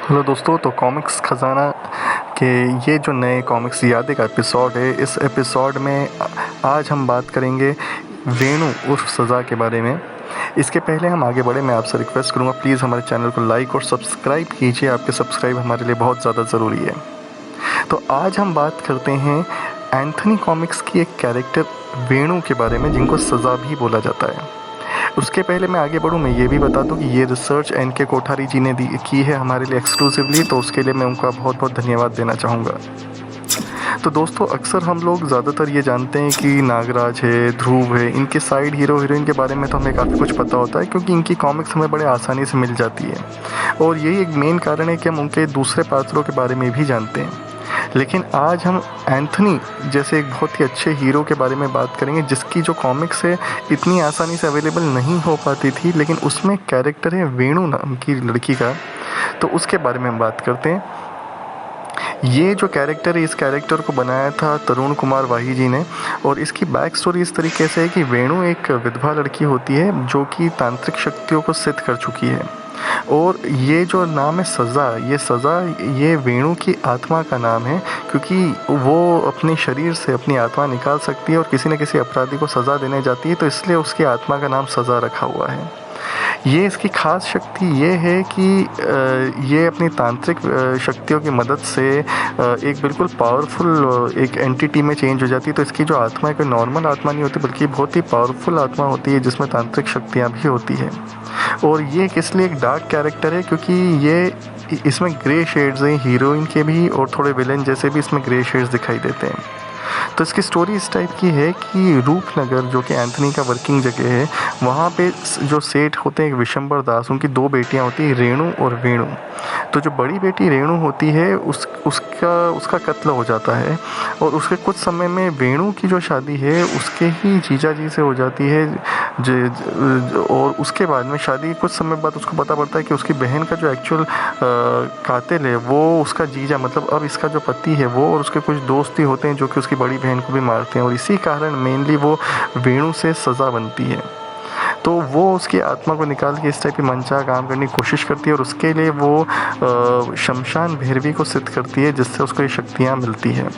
Hello दोस्तों, तो comics ख़ज़ाना के ये जो नए कॉमिक्स यादें का एपिसोड है, इस एपिसोड में आज हम बात करेंगे वेणु उर्फ सज़ा के बारे में। इसके पहले हम आगे बढ़े, मैं आपसे रिक्वेस्ट करूँगा प्लीज़ हमारे चैनल को लाइक और सब्सक्राइब कीजिए। आपके सब्सक्राइब हमारे लिए बहुत ज़्यादा ज़रूरी है। तो आज हम बात करते हैं एंथनी कॉमिक्स की एक कैरेक्टर वेणु के बारे में, जिनको सज़ा भी बोला जाता है। उसके पहले मैं आगे बढ़ूँ, मैं ये भी बता दूँ कि ये रिसर्च एन.के. कोठारी जी ने की है हमारे लिए एक्सक्लूसिवली, तो उसके लिए मैं उनका बहुत बहुत धन्यवाद देना चाहूँगा। तो दोस्तों, अक्सर हम लोग ज़्यादातर ये जानते हैं कि नागराज है, ध्रुव है, इनके साइड हीरो हीरोइन के बारे में तो हमें काफ़ी कुछ पता होता है, क्योंकि इनकी कॉमिक्स हमें बड़े आसानी से मिल जाती है। और यही एक मेन कारण है कि हम उनके दूसरे पात्रों के बारे में भी जानते हैं। लेकिन आज हम एंथनी जैसे एक बहुत ही अच्छे हीरो के बारे में बात करेंगे, जिसकी जो कॉमिक्स है इतनी आसानी से अवेलेबल नहीं हो पाती थी, लेकिन उसमें कैरेक्टर है वेणु नाम की लड़की का, तो उसके बारे में हम बात करते हैं। ये जो कैरेक्टर है, इस कैरेक्टर को बनाया था तरुण कुमार वाही जी ने, और इसकी बैक स्टोरी इस तरीके से है कि वेणु एक विधवा लड़की होती है जो कि तांत्रिक शक्तियों को सिद्ध कर चुकी है। और ये जो नाम है सज़ा, ये वेणु की आत्मा का नाम है, क्योंकि वो अपने शरीर से अपनी आत्मा निकाल सकती है और किसी न किसी अपराधी को सज़ा देने जाती है, तो इसलिए उसकी आत्मा का नाम सज़ा रखा हुआ है। ये इसकी ख़ास शक्ति ये है कि ये अपनी तांत्रिक शक्तियों की मदद से एक बिल्कुल पावरफुल एक एंटिटी में चेंज हो जाती है। तो इसकी जो आत्मा है कोई नॉर्मल आत्मा नहीं होती, बल्कि बहुत ही पावरफुल आत्मा होती है, जिसमें तांत्रिक शक्तियाँ भी होती है। और ये किस लिए एक डार्क कैरेक्टर है, क्योंकि ये इसमें ग्रे शेड्स हैं हीरोइन के भी, और थोड़े विलेन जैसे भी इसमें ग्रे शेड्स दिखाई देते हैं। तो इसकी स्टोरी इस टाइप की है कि रूपनगर, जो कि एंथनी का वर्किंग जगह है, वहाँ पे जो सेठ होते हैं एक विशंबर दास, उनकी दो बेटियाँ होती हैं, रेणु और वेणु। तो जो बड़ी बेटी रेणु होती है उसका कत्ल हो जाता है, और उसके कुछ समय में वेणु की जो शादी है उसके ही जीजा जी से हो जाती है। और उसके बाद में शादी कुछ समय बाद उसको पता पड़ता है कि उसकी बहन का जो एक्चुअल कातिल है वो उसका जीजा, मतलब अब इसका जो पति है वो, और उसके कुछ दोस्त ही होते हैं जो कि उसकी बड़ी बहन को भी मारते हैं, और इसी कारण मेनली वो वेणु से सज़ा बनती है। तो वो उसकी आत्मा को निकाल के इस टाइप की मनचाहा काम करने की कोशिश करती है, और उसके लिए वो शमशान भैरवी को सिद्ध करती है, जिससे उसको ये शक्तियाँ मिलती है।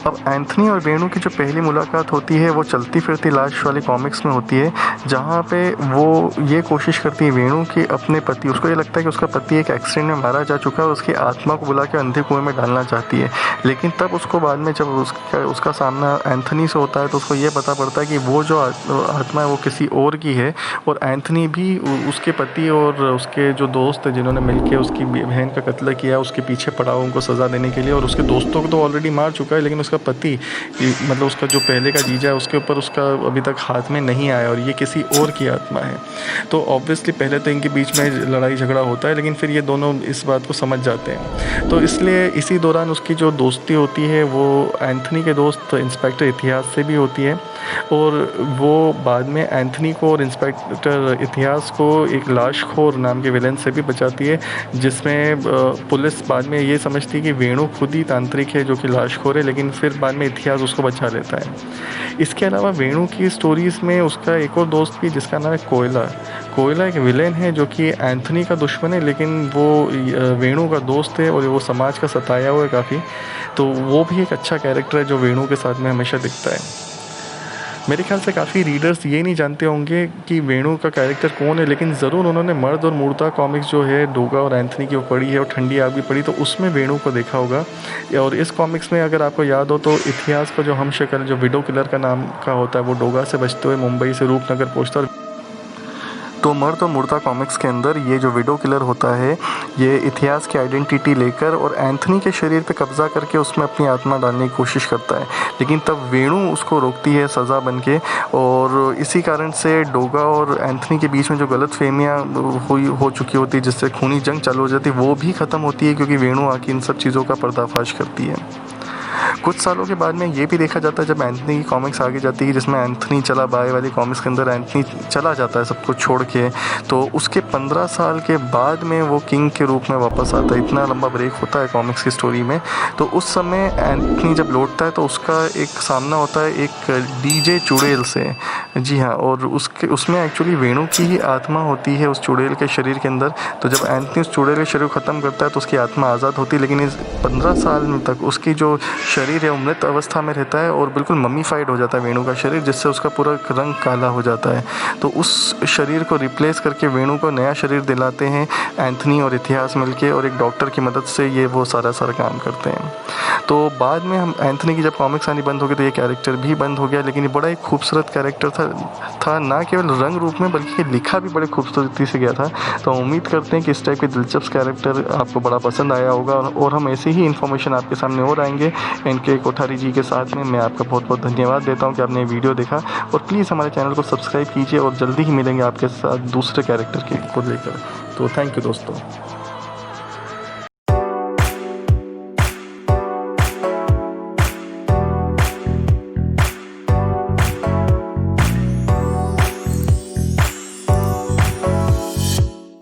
अब एंथनी और वेणु की जो पहली मुलाकात होती है वो चलती फिरती लाश वाली कॉमिक्स में होती है, जहाँ पे वो ये कोशिश करती है वेणु कि अपने पति, उसको ये लगता है कि उसका पति एक एक्सीडेंट में मारा जा चुका है, और उसकी आत्मा को बुला के अंधे कुएं में डालना चाहती है। लेकिन तब उसको बाद में जब उसका सामना एंथनी से होता है, तो उसको ये पता पड़ता है कि वो जो आत्मा है वो किसी और की है, और एंथनी भी उसके पति और उसके जो दोस्त हैं जिन्होंने मिलकर उसकी बहन का कत्ल किया, उसके पीछे पड़ा उनको सज़ा देने के लिए, और उसके दोस्तों को तो ऑलरेडी मार चुका है, लेकिन उसका पति, मतलब उसका जो पहले का जीजा है, उसके ऊपर उसका अभी तक हाथ में नहीं आया, और ये किसी और की आत्मा है। तो ऑब्वियसली पहले तो इनके बीच में लड़ाई झगड़ा होता है, लेकिन फिर ये दोनों इस बात को समझ जाते हैं। तो इसलिए इसी दौरान उसकी जो दोस्ती होती है वो एंथनी के दोस्त इंस्पेक्टर इतिहास से भी होती है, और वो बाद में एंथनी को और इंस्पेक्टर इतिहास को एक लाशखोर नाम के विलेन से भी बचाती है, जिसमें पुलिस बाद में ये समझती है कि वेणु खुद ही तांत्रिक है जो कि लाशखोर है, लेकिन फिर बाद में इतिहास उसको बचा लेता है। इसके अलावा वेणु की स्टोरीज़ में उसका एक और दोस्त भी, जिसका नाम है कोयला एक विलेन है जो कि एंथनी का दुश्मन है, लेकिन वो वेणु का दोस्त है, और वो समाज का सताया हुआ है काफ़ी। तो वो भी एक अच्छा कैरेक्टर है जो वेणु के साथ में हमेशा दिखता है। मेरे ख्याल से काफ़ी रीडर्स ये नहीं जानते होंगे कि वेणु का कैरेक्टर कौन है, लेकिन ज़रूर उन्होंने मर्द और मूर्ता कॉमिक्स जो है डोगा और एंथनी की वो पढ़ी है, और ठंडी आग भी पढ़ी, तो उसमें वेणु को देखा होगा। और इस कॉमिक्स में अगर आपको याद हो तो इतिहास का जो हमशक्ल, जो विडो किलर का नाम का होता है, वो डोगा से बचते हुए मुंबई से रूपनगर पहुँचता है। तो मर्द और मूर्ता कॉमिक्स के अंदर ये जो विडो किलर होता है, ये इतिहास की आइडेंटिटी लेकर और एंथनी के शरीर पे कब्जा करके उसमें अपनी आत्मा डालने की कोशिश करता है, लेकिन तब वेणु उसको रोकती है सज़ा बन के। और इसी कारण से डोगा और एंथनी के बीच में जो गलतफहमियां हो चुकी होती है, जिससे खूनी जंग चालू हो जाती है, वो भी ख़त्म होती है, क्योंकि वेणु आके इन सब चीज़ों का पर्दाफाश करती है। कुछ सालों के बाद में ये भी देखा जाता है, जब एंथनी की कॉमिक्स आगे जाती है, जिसमें एंथनी चला बाय वाली कॉमिक्स के अंदर एंथनी चला जाता है सब कुछ छोड़ के, तो उसके 15 साल के बाद में वो किंग के रूप में वापस आता है। इतना लंबा ब्रेक होता है कॉमिक्स की स्टोरी में। तो उस समय एंथनी जब लौटता है तो उसका एक सामना होता है एक डीजे चुड़ैल से, जी हाँ, और उसमें एक्चुअली वेणु की ही आत्मा होती है उस चुड़ैल के शरीर के अंदर। तो जब एंथनी उस चुड़ैल के शरीर को ख़त्म करता है तो उसकी आत्मा आज़ाद होती है, लेकिन इस 15 साल तक उसकी जो शरीर है वो मृत अवस्था में रहता है और बिल्कुल मम्मीफाइड हो जाता है वेणु का शरीर, जिससे उसका पूरा रंग काला हो जाता है। तो उस शरीर को रिप्लेस करके वेणु को नया शरीर दिलाते हैं एंथनी और इतिहास मिलके, और एक डॉक्टर की मदद से ये वो सारा काम करते हैं। तो बाद में हम एंथनी की जब कॉमिक्स आनी बंद हो गई तो ये कैरेक्टर भी बंद हो गया, लेकिन ये बड़ा एक खूबसूरत कैरेक्टर था ना केवल रंग रूप में, बल्कि ये लिखा भी बड़े खूबसूरती से गया था। तो उम्मीद करते हैं कि इस टाइप के दिलचस्प कैरेक्टर आपको बड़ा पसंद आया होगा, और हम ऐसे ही इन्फॉर्मेशन आपके सामने और आएंगे एनके कोठारी जी के साथ में। मैं आपका बहुत बहुत धन्यवाद देता हूँ कि आपने वीडियो देखा, और प्लीज़ हमारे चैनल को सब्सक्राइब कीजिए, और जल्दी ही मिलेंगे आपके साथ दूसरे कैरेक्टर को लेकर। तो थैंक यू दोस्तों।